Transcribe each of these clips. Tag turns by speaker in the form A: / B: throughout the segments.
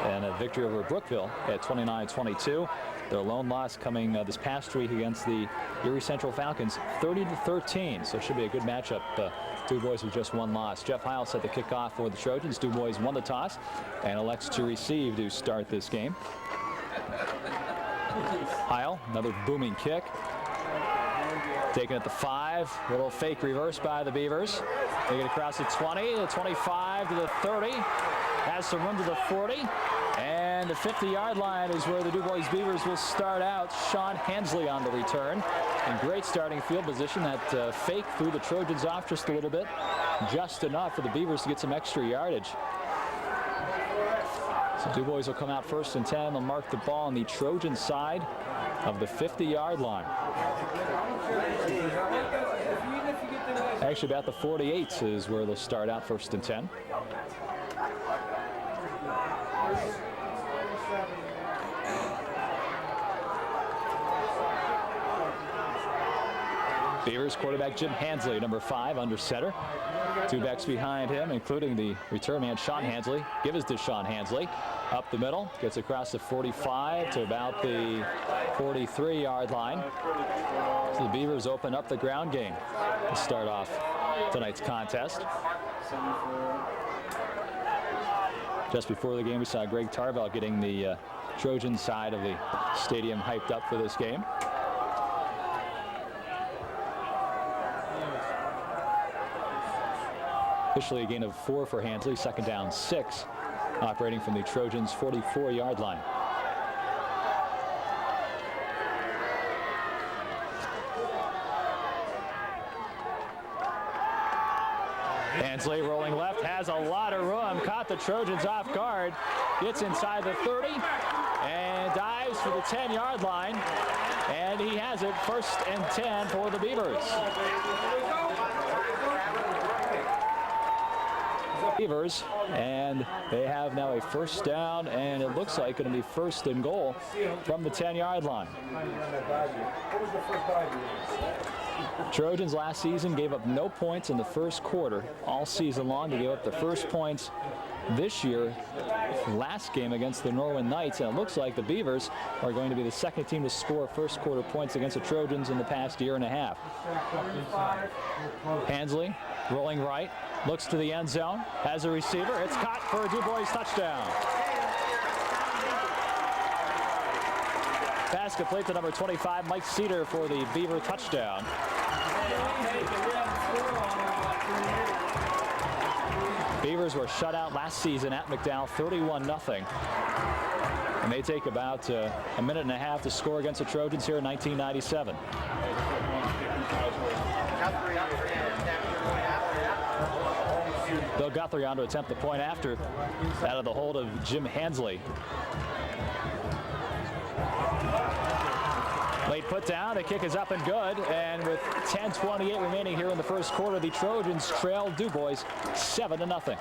A: and a victory over Brookville at 29-22. Their lone loss coming this past week against the Erie Central Falcons, 30-13. So it should be a good matchup. Dubois with just one loss. Jeff Heil set the kickoff for the Trojans. Dubois won the toss and elects to receive to start this game. Heil, another booming kick. Taken at the 5. Little fake reverse by the Beavers. They get across the 20, the 25 to the 30. Has some room to the 40. And the 50-yard line is where the Dubois Beavers will start out. Sean Hensley on the return. In great starting field position. That fake threw the Trojans off just a little bit. Just enough for the Beavers to get some extra yardage. So Dubois will come out first and 10. They'll mark the ball on the Trojan side of the 50-yard line. Actually, about the 48 is where they'll start out first and 10. Beavers quarterback Jim Hensley, number 5, under center. Two backs behind him, including the return man Sean Hensley. Give us to Sean Hensley. Up the middle, gets across the 45 to about the 43-yard line. So the Beavers open up the ground game to start off tonight's contest. Just before the game, we saw Greg Tarvell getting the Trojan side of the stadium hyped up for this game. Officially a gain of 4 for Hensley, second down 6, operating from the Trojans' 44-yard line. Hensley rolling left, has a lot of room, caught the Trojans off guard, gets inside the 30, and dives for the 10-yard line, and he has it first and 10 for the Beavers. And they have now a first down, and it looks like going to be first and goal from the 10-yard line. Trojans last season gave up no points in the first quarter all season long. They gave up the first points this year, last game against the Norwin Knights, and it looks like the Beavers are going to be the second team to score first quarter points against the Trojans in the past year and a half. Hensley rolling right, looks to the end zone, has a receiver, it's caught for a Dubois touchdown. Pass complete to number 25, Mike Cedar, for the Beaver touchdown. Beavers were shut out last season at McDowell, 31-0. And they take about a minute and a half to score against the Trojans here in 1997. Bill Guthrie on to attempt the point after, out of the hold of Jim Hensley. Late put down, the kick is up and good, and with 10:28 remaining here in the first quarter, the Trojans trail Dubois 7-0.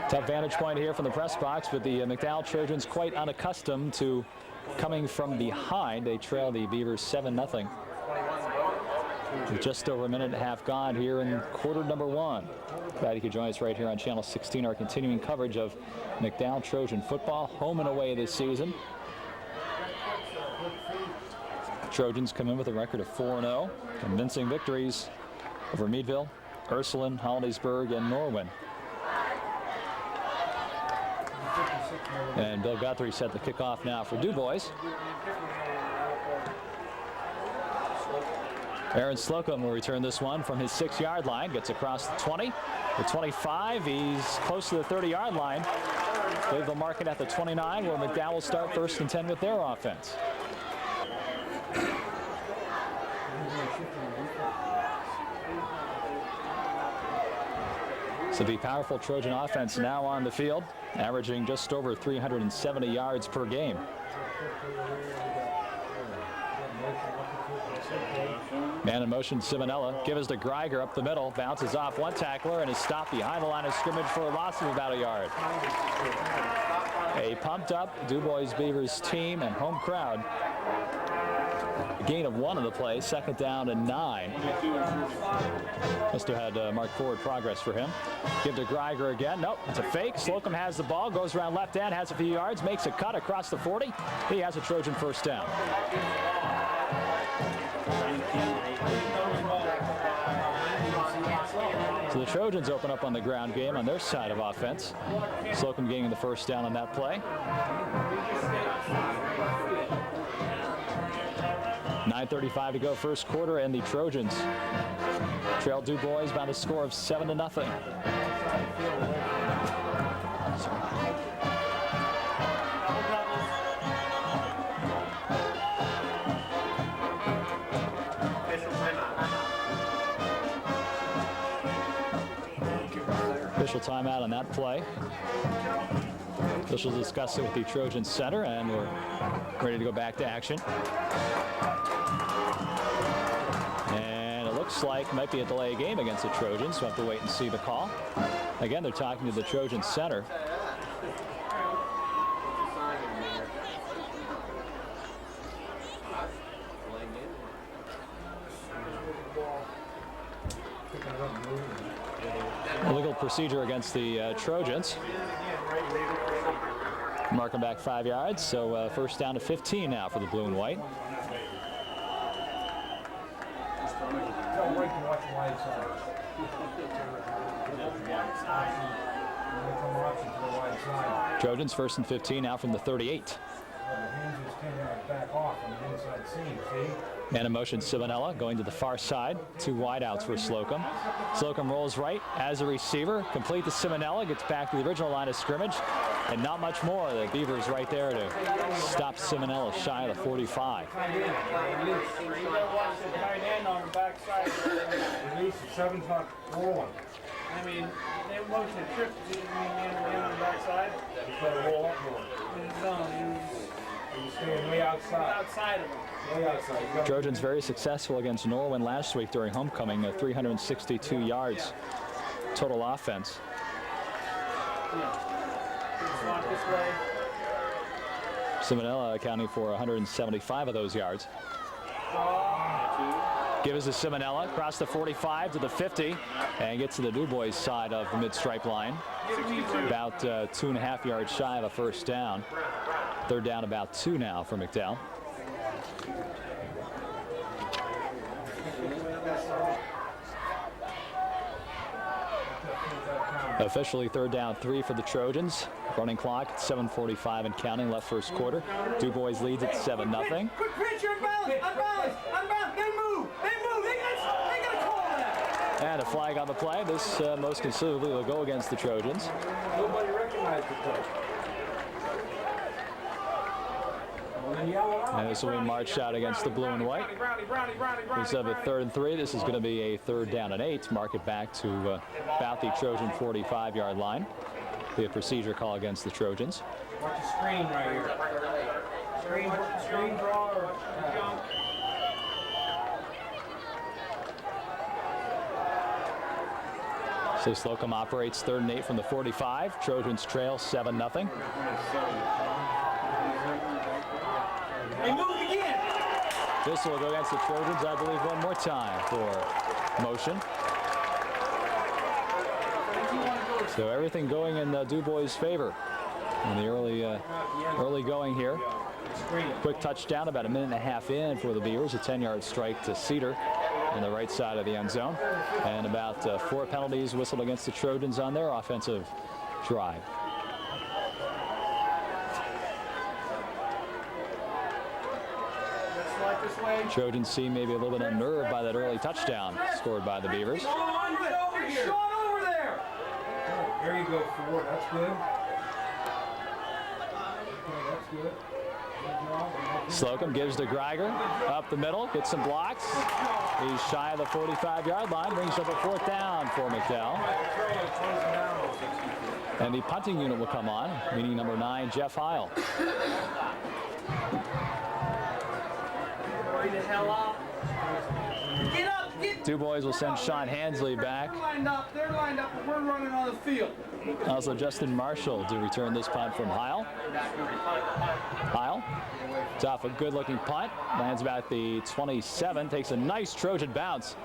A: Tough vantage point here from the press box, but the McDowell Trojans quite unaccustomed to coming from behind. They trail the Beavers 7-0. With just over a minute and a half gone here in quarter number 1. Glad you could join us right here on Channel 16, our continuing coverage of McDowell Trojan football, home and away this season. Trojans come in with a record of 4-0, convincing victories over Meadville, Ursuline, Hollidaysburg, and Norwin. And Bill Guthrie set the kickoff now for Dubois. Aaron Slocum will return this one from his 6-yard line. Gets across the 20, the 25. He's close to the 30-yard line. They'll mark it at the 29, where McDowell will start first and 10 with their offense. So the powerful Trojan offense now on the field, averaging just over 370 yards per game. Man in motion, Simonella. Give us to Greiger up the middle. Bounces off one tackler and is stopped behind the line of scrimmage for a loss of about a yard. A pumped up Dubois Beavers team and home crowd gain of 1 on the play. 2nd down and 9. Must have had marked forward progress for him. Give to Greiger again. Nope, it's a fake. Slocum has the ball, goes around left end, has a few yards, makes a cut across the 40. He has a Trojan first down. So the Trojans open up on the ground game on their side of offense. Slocum gaining the first down on that play. 9:35 to go first quarter, and the Trojans trail Dubois by the score of 7-0. Official timeout on that play. Officials discuss it with the Trojan center, and we're ready to go back to action. And it looks like it might be a delay game against the Trojans, so we'll have to wait and see the call. Again, they're talking to the Trojan center. Illegal procedure against the Trojans. Marking back 5 yards, so first down to 15 now for the blue and white. Trojans first and 15 now from the 38. Man in motion, Simonella going to the far side. 2 wideouts for Slocum. Slocum rolls right as a receiver. Complete to Simonella. Gets back to the original line of scrimmage. And not much more. The Beavers right there to stop Simonella shy of the 45.
B: Seven's not rolling. I mean, they motion trips on the backside. He's got to roll up more. He's staying way outside. Outside of him. Way outside.
A: Trojans very successful against Norwin last week during homecoming. 362 yards total offense. Simonella accounting for 175 of those yards. Gives to Simonella across the 45 to the 50 and gets to the Dubois side of the mid-stripe line. About 2.5 yards shy of a first down. 3rd down, about 2 now for McDowell. Officially 3rd down 3 for the Trojans. Running clock at 7:45 and counting left first quarter. Dubois leads at 7-0.
B: Quick pitch, you're unbalanced, unbalanced, they move, they got a call on that.
A: And a flag on the play. This most considerably will go against the Trojans.
B: Nobody recognized the play.
A: And this will be marched out against the blue and white. Instead of a 3rd and 3, this is going to be a 3rd down and 8. Mark it back to about the Trojan 45-yard line. Be a procedure call against the Trojans.
B: Watch the screen right here. Screen draw or jump.
A: So Slocum operates 3rd and 8 from the 45. Trojans trail 7-0.
B: They move again.
A: This will go against the Trojans, I believe, one more time for motion. So everything going in Dubois' favor in the early going here. Quick touchdown about 1.5 minutes in for the Beavers. A 10-yard strike to Cedar on the right side of the end zone. And about 4 penalties whistled against the Trojans on their offensive drive. Trojans seem maybe a little bit unnerved by that early touchdown scored by the Beavers.
B: Sean, over there. There you go, Ford. That's good. That's good.
A: Slocum gives to Greiger up the middle, gets some blocks. He's shy of the 45-yard line, brings up a 4th down for McDowell. And the punting unit will come on, meaning number 9, Jeff Heil.
B: Hurry the hell up. Get up, get
A: Dubois will send Sean Hansley back.
B: They're lined up, but we're running on the field.
A: Also, Justin Marshall to return this punt from Heil. Heil, it's off a good-looking punt. Lands about the 27, takes a nice Trojan bounce.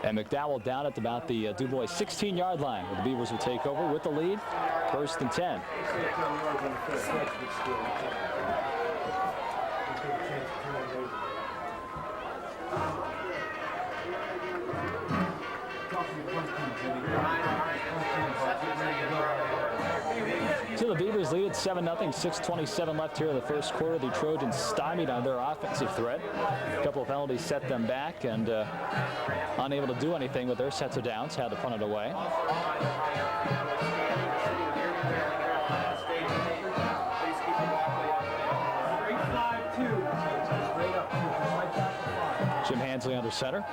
A: And McDowell down at about the Dubois 16-yard line, where the Beavers will take over with the lead. 1st and 10. So the Beavers lead at 7-0, 6:27 left here in the first quarter. The Trojans stymied on their offensive threat. A couple of penalties set them back, and unable to do anything with their sets of downs, had to punt it away. Jim Hansley under center.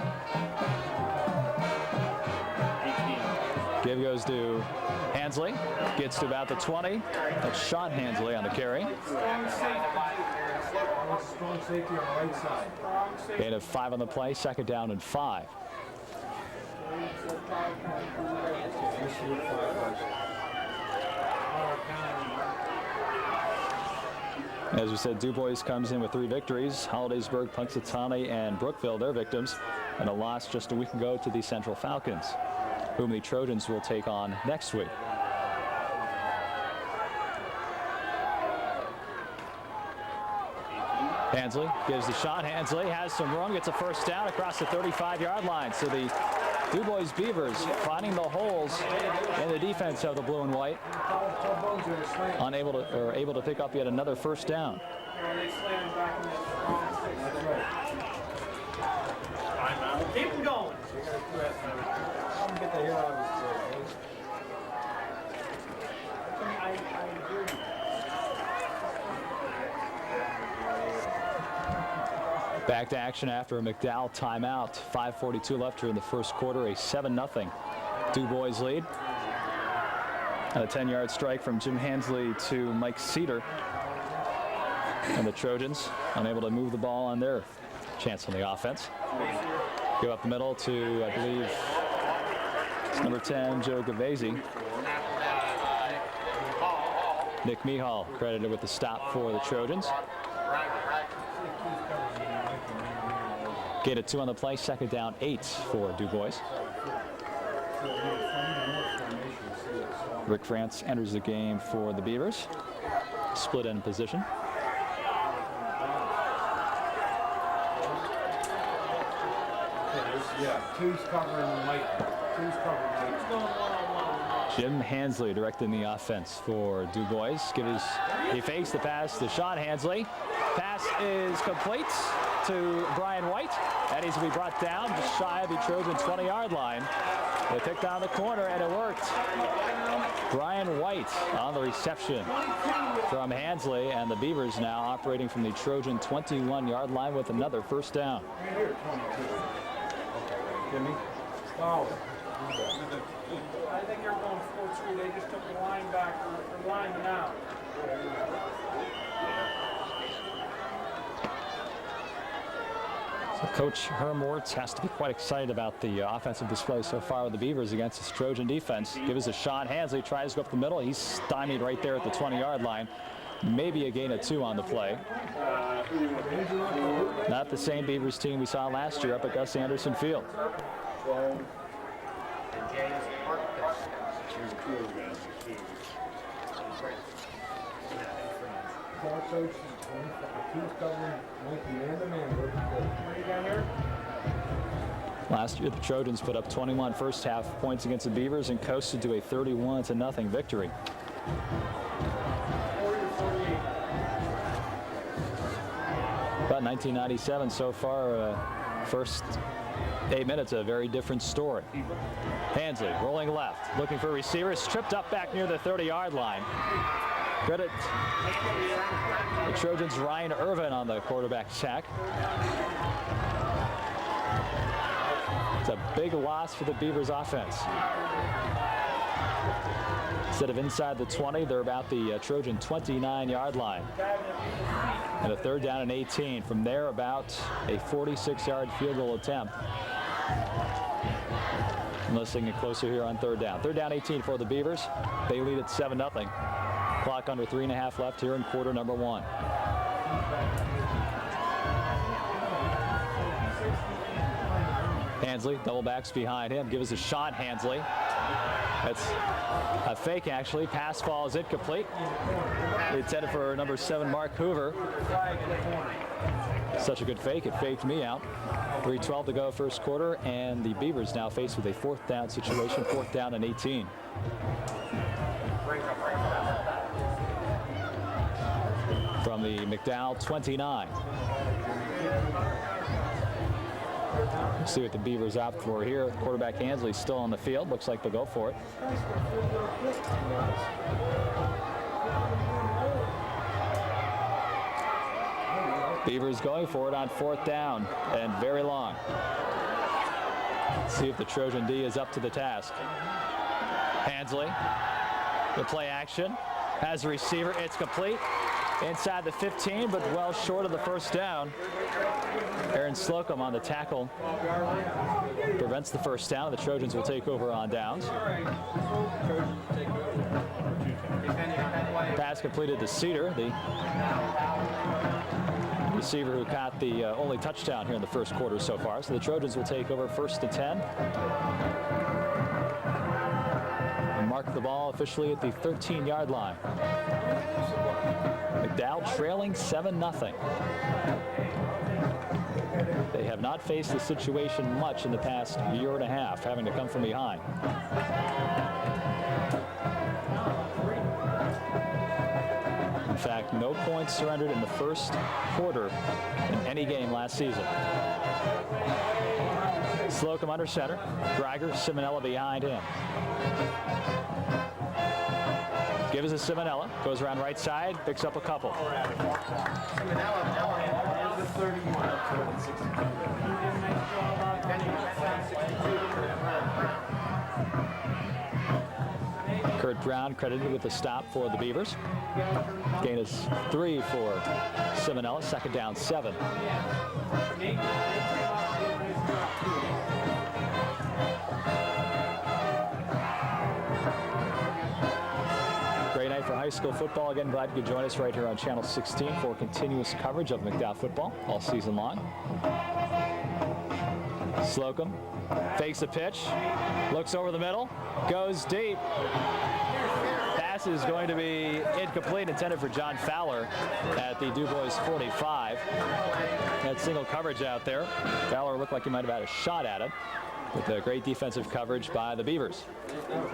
A: Give goes to Hansley. Gets to about the 20. That's Sean Hansley on the carry.
B: Strong safety on the right side.
A: Gain of 5 on the play. 2nd down and 5. As we said, Dubois comes in with 3 victories. Hollidaysburg, Punxsutawney, and Brookville, their victims, and a loss just a week ago to the Central Falcons, whom the Trojans will take on next week. Hansley gives the shot. Hansley has some room, gets a 1st down across the 35-yard line. So the Dubois Beavers finding the holes in the defense of the blue and white, able to pick up yet another 1st down.
B: Keep them going.
A: Back to action after a McDowell timeout. 5:42 left here in the first quarter. A 7-0 Dubois lead. And a 10-yard strike from Jim Hansley to Mike Cedar. And the Trojans unable to move the ball on their chance on the offense. Go up the middle to, I believe, number 10, Joe Gavese. Nick Mihal credited with the stop for the Trojans. Gain of 2 on the play, 2nd down, 8 for Dubois. Rick France enters the game for the Beavers. Split end position.
B: Yeah, 2's covering Mike. 2's covering Mike.
A: Jim Hansley directing the offense for Dubois. He fakes the pass to Sean Hansley. Pass is complete to Brian White. And he's going to be brought down just shy of the Trojan 20-yard line. They picked down the corner, and it worked. Brian White on the reception from Hansley, and the Beavers now operating from the Trojan 21-yard line with another 1st down.
B: Oh. I think they're going 4-3. They just took the linebacker or lineman out.
A: So Coach Herm Wirtz has to be quite excited about the offensive display so far with the Beavers against this Trojan defense. Give us a shot. Hansley tries to go up the middle. He's stymied right there at the 20-yard line. Maybe a gain of 2 on the play. Not the same Beavers team we saw last year up at Gus Anderson Field. Last year, the Trojans put up 21 first-half points against the Beavers and coasted to a 31-0 victory. About 1997 so far, first 8 minutes, a very different story. Hansley rolling left, looking for receivers, tripped up back near the 30-yard line. Credit the Trojans' Ryan Irvin on the quarterback sack. It's a big loss for the Beavers offense. Instead of inside the 20, they're about the Trojan 29-yard line. And a 3rd down and 18. From there, about a 46-yard field goal attempt Unless they can get closer here on third down. Third down 18 for the Beavers. They lead at 7-0. Clock under 3.5 left here in quarter number 1. Hansley, double backs behind him. Gives a shot, Hansley. That's a fake, actually. Pass falls incomplete. Intended for number 7, Mark Hoover. Such a good fake. It faked me out. 3:12 to go first quarter, and the Beavers now faced with a 4th down situation, 4th down and 18. From the McDowell 29. See what the Beavers opt for here. Quarterback Hansley still on the field. Looks like they'll go for it. Beavers going for it on 4th down and very long. Let's see if the Trojan D is up to the task. Hansley, the play action, has a receiver. It's complete. Inside the 15, but well short of the first down. Aaron Slocum on the tackle prevents the first down. The Trojans will take over on downs. Pass completed to Cedar, the receiver who caught the only touchdown here in the first quarter so far. So the Trojans will take over 1st and 10. And mark the ball officially at the 13-yard line. McDowell trailing 7-0. They have not faced the situation much in the past year and a half, having to come from behind. In fact, no points surrendered in the first quarter in any game last season. Slocum under center. Greiger, Simonella behind him. Gives it to Simonella. Goes around right side. Picks up a couple. Kurt Brown credited with the stop for the Beavers. Gain is 3 for Simonella. 2nd down 7. Great night for high school football. Again, glad you could join us right here on Channel 16 for continuous coverage of McDowell football all season long. Slocum fakes the pitch, looks over the middle, goes deep. Pass is going to be incomplete, intended for John Fowler at the Dubois 45. Had single coverage out there. Fowler looked like he might have had a shot at it, with a great defensive coverage by the Beavers.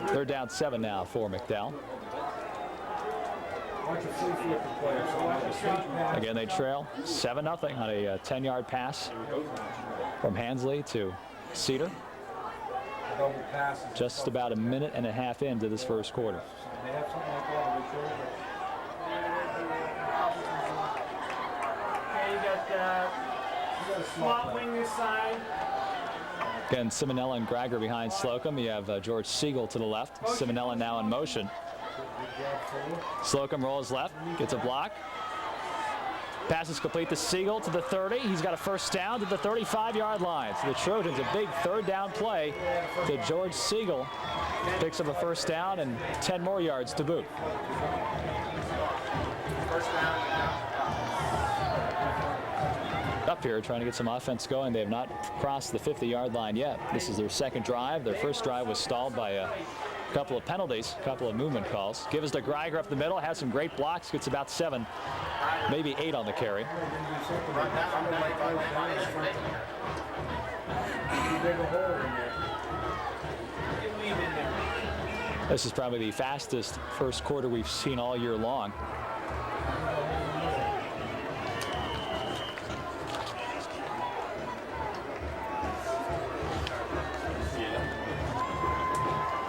A: 3rd down 7 now for McDowell. Again, they trail 7-0 on a 10-yard pass from Hansley to Cedar. Just about a minute and a half into this first quarter.
B: Okay, you got slot wing this side.
A: Again, Simonella and Greiger behind Slocum. You have George Siegel to the left. Simonella now in motion. Slocum rolls left, gets a block. Pass is complete to Siegel to the 30. He's got a first down to the 35-yard line. So the Trojans, a big 3rd down play to George Siegel. Picks up a first down and 10 more yards to boot. Up here trying to get some offense going. They have not crossed the 50-yard line yet. This is their 2nd drive. Their first drive was stalled by a couple of penalties, a couple of movement calls. Give us to Greiger up the middle, has some great blocks, gets about 7, maybe 8 on the carry. This is probably the fastest first quarter we've seen all year long.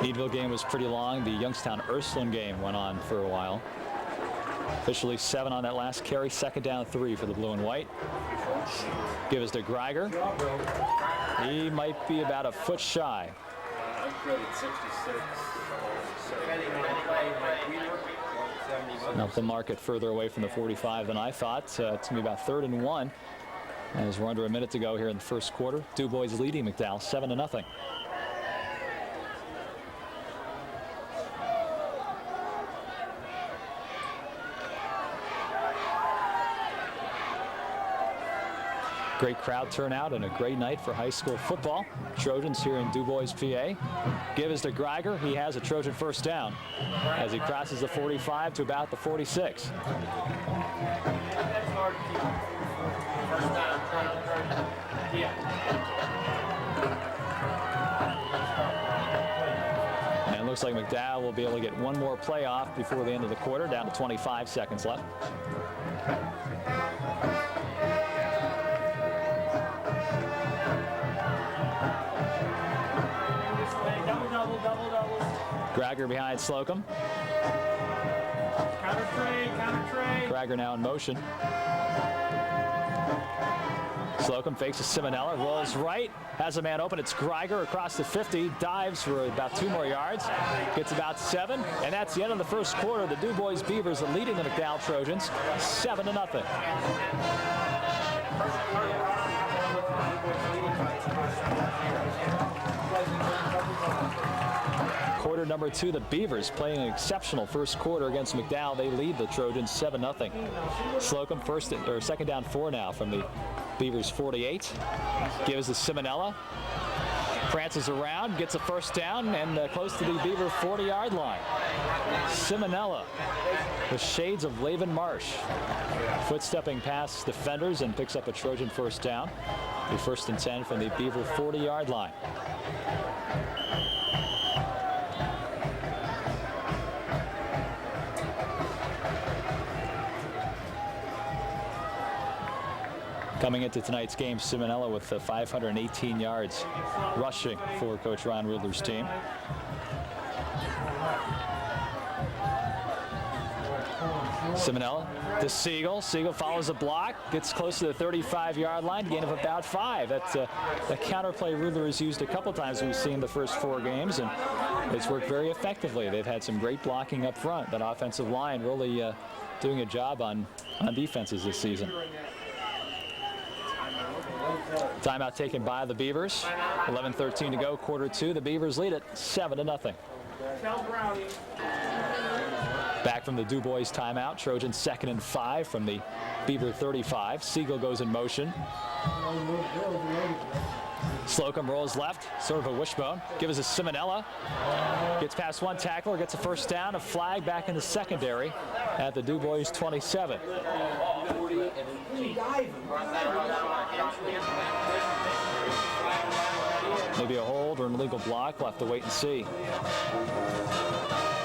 A: Meadville game was pretty long. The Youngstown-Ursuline game went on for a while. Officially 7 on that last carry. 2nd down 3 for the blue and white. Give us to Greiger. He might be about a foot shy. Enough to mark it further away from the 45 than I thought. It's going to be about 3rd and 1 As we're under a minute to go here in the first quarter. Dubois leading McDowell 7-0. Great crowd turnout and a great night for high school football. Trojans here in Dubois, PA. Give is to Greiger. He has a Trojan first down as he crosses the 45 to about the 46. And it looks like McDowell will be able to get one more play off before the end of the quarter, down to 25 seconds left. Greiger behind Slocum.
B: Counter trade.
A: Greiger now in motion. Slocum fakes a Simonella, rolls right, has a man open. It's Greiger across the 50, dives for about 2 more yards, gets about 7, and that's the end of the first quarter. The Dubois Beavers are leading the McDowell Trojans 7-0. Quarter number 2, the Beavers playing an exceptional first quarter against McDowell. They lead the Trojans 7-0. Slocum second down 4 now from the Beavers 48. Gives to Simonella. Prances around, gets a first down, and close to the Beaver 40-yard line. Simonella with shades of Laven Marsh. Footstepping past defenders and picks up a Trojan first down. The 1st and 10 from the Beaver 40-yard line. Coming into tonight's game, Simonella with 518 yards rushing for Coach Ron Rudler's team. Simonella to Siegel. Siegel follows a block, gets close to the 35-yard line, gain of about 5. That's a counterplay Rudler has used a couple times we've seen the first 4 games, and it's worked very effectively. They've had some great blocking up front. That offensive line really doing a job on defenses this season. Timeout taken by the Beavers. 11:13 to go, quarter 2. The Beavers lead it 7-0. Back from the Dubois timeout. Trojans 2nd and 5 from the Beaver 35. Siegel goes in motion. Slocum rolls left, sort of a wishbone. Gives us a Simonella. Gets past one tackler, gets a first down, a flag back in the secondary at the Dubois 27. Maybe a hold or an illegal block. We'll have to wait and see.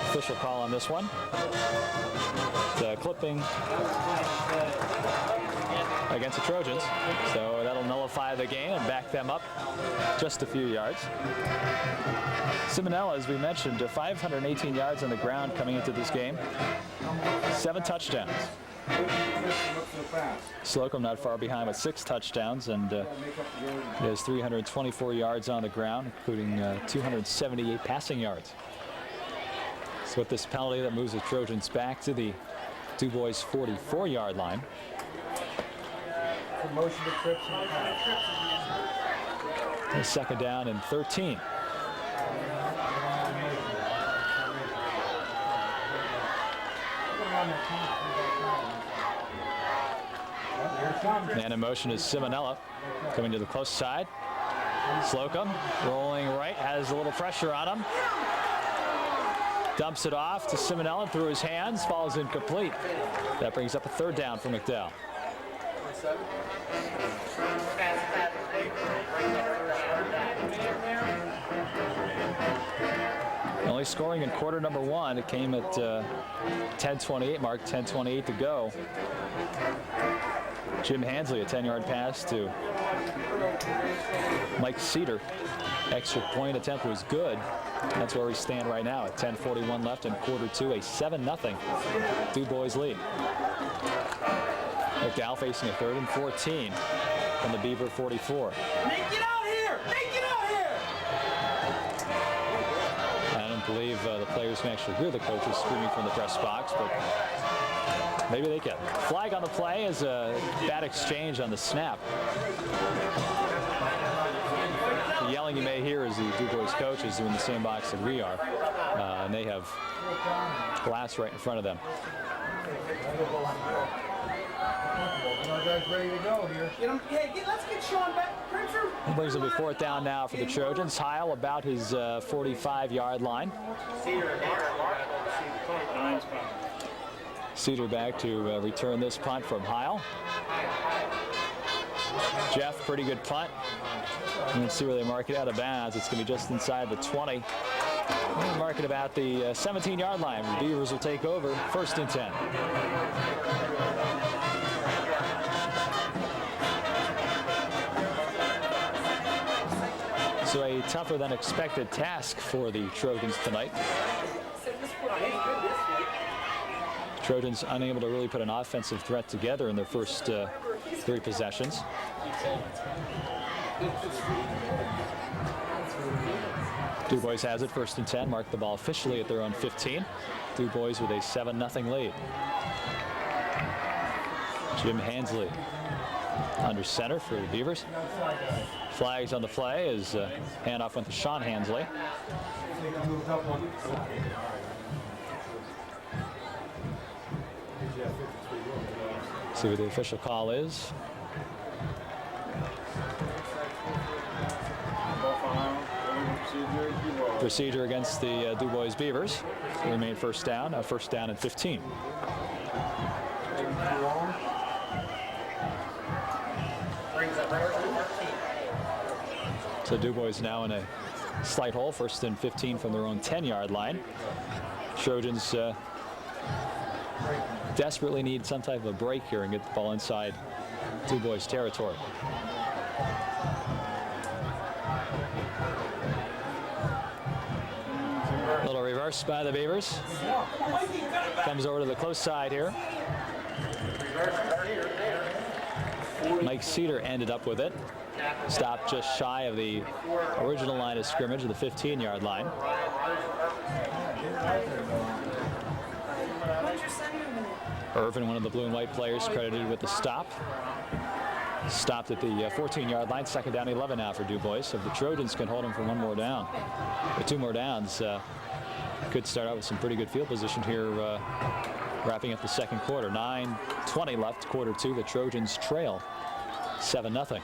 A: Official call on this one. The clipping against the Trojans. So that'll nullify the gain and back them up just a few yards. Simonella, as we mentioned, 518 yards on the ground coming into this game. 7 touchdowns. Slocum not far behind with 6 touchdowns, and he has 324 yards on the ground, including 278 passing yards. So with this penalty, that moves the Trojans back to the Dubois 44-yard line. A second down and 13. And in motion is Simonella coming to the close side. Slocum rolling right, has a little pressure on him. Dumps it off to Simonella through his hands, falls incomplete. That brings up a 3rd down for McDowell. Only scoring in quarter number 1. It came at 10:28 mark, 10:28 to go. Jim Hansley, a 10-yard pass to Mike Cedar. Extra point attempt was good. That's where we stand right now at 10:41 left in quarter 2, a 7-0 Dubois lead. McDowell facing a 3rd and 14 from the Beaver 44.
B: Make it out here! Make it out here!
A: And believe the players can actually hear the coaches screaming from the press box, but maybe they can. Flag on the play is a bad exchange on the snap. The yelling you may hear is the Dubois coach is doing the same box that we are, and they have glass right in front of them.
B: Ready to go here.
C: Let's get Sean back.
A: It brings up a 4th down now for the Trojans. Heil about his 45-yard line. Cedar back to return this punt from Heil. Jeff, pretty good punt. Let's see where they mark it out of bounds. It's going to be just inside the 20. We'll mark it about the 17-yard line. The Beavers will take over, 1st and 10. So a tougher than expected task for the Trojans tonight. Trojans unable to really put an offensive threat together in their first 3 possessions. Dubois has it, 1st and 10. Mark the ball officially at their own 15. Dubois with a 7-0 lead. Jim Hansley under center for the Beavers. Flags on the play as handoff went to Sean Hansley. See what the official call is. Procedure against the Dubois Beavers. Remain 1st down. 1st down and 15. So Dubois now in a slight hole, 1st and 15 from their own 10-yard line. Trojans desperately need some type of a break here and get the ball inside Dubois territory. A little reverse by the Beavers. Comes over to the close side here. Mike Cedar ended up with it. Stopped just shy of the original line of scrimmage at the 15-yard line. Irvin, one of the blue and white players, credited with the stop. Stopped at the 14-yard line. 2nd down, 11 now for Dubois. If the Trojans can hold him for 1 more down, or 2 more downs, could start out with some pretty good field position here, wrapping up the 2nd quarter. 9:20 left, quarter 2. The Trojans trail 7-0.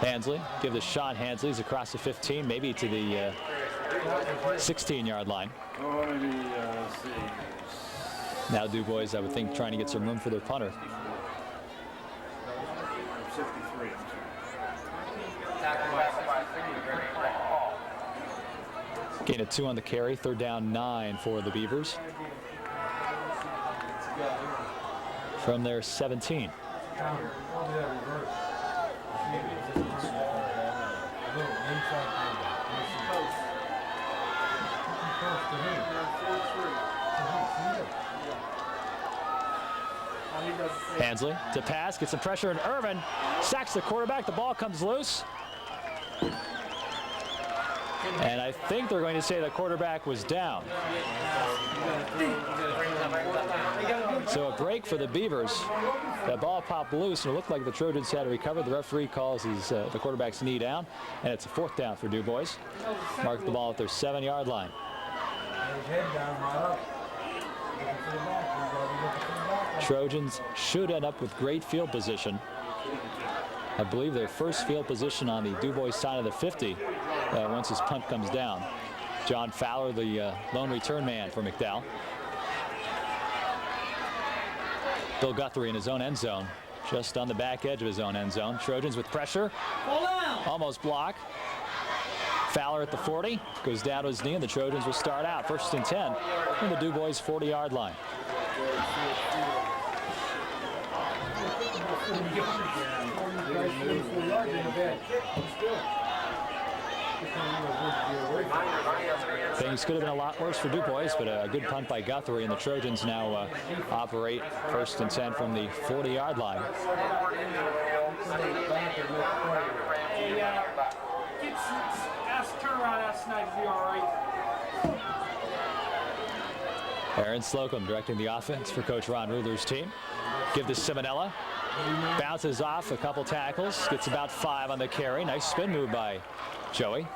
A: Hansley, give the shot. Hansley's across the 15, maybe to the 16-yard line. Now Dubois, I would think, trying to get some room for their punter. Gain of 2 on the carry. 3rd down, 9 for the Beavers. From their 17. Hansley to pass, gets some pressure, and Irvin sacks the quarterback. The ball comes loose. And I think they're going to say the quarterback was down. So a break for the Beavers. That ball popped loose, and it looked like the Trojans had to recover. The referee calls the quarterback's knee down, and it's a 4th down for Dubois. Mark the ball at their 7-yard line. Trojans should end up with great field position. I believe their first field position on the Dubois side of the 50 once his punt comes down. John Fowler, the lone return man for McDowell. Bill Guthrie in his own end zone, just on the back edge of his own end zone. Trojans with pressure. Almost block. Fowler at the 40, goes down to his knee, and the Trojans will start out 1st and 10 from the Dubois 40-yard line. Things could have been a lot worse for Dubois, but a good punt by Guthrie, and the Trojans now operate 1st and 10 from the 40-yard line.
B: Ask turnaround, ask Snipe if you're all right.
A: Aaron Slocum directing the offense for Coach Ron Ruler's team. Give to Simonella. Bounces off a couple tackles. Gets about 5 on the carry. Nice spin move by Joey.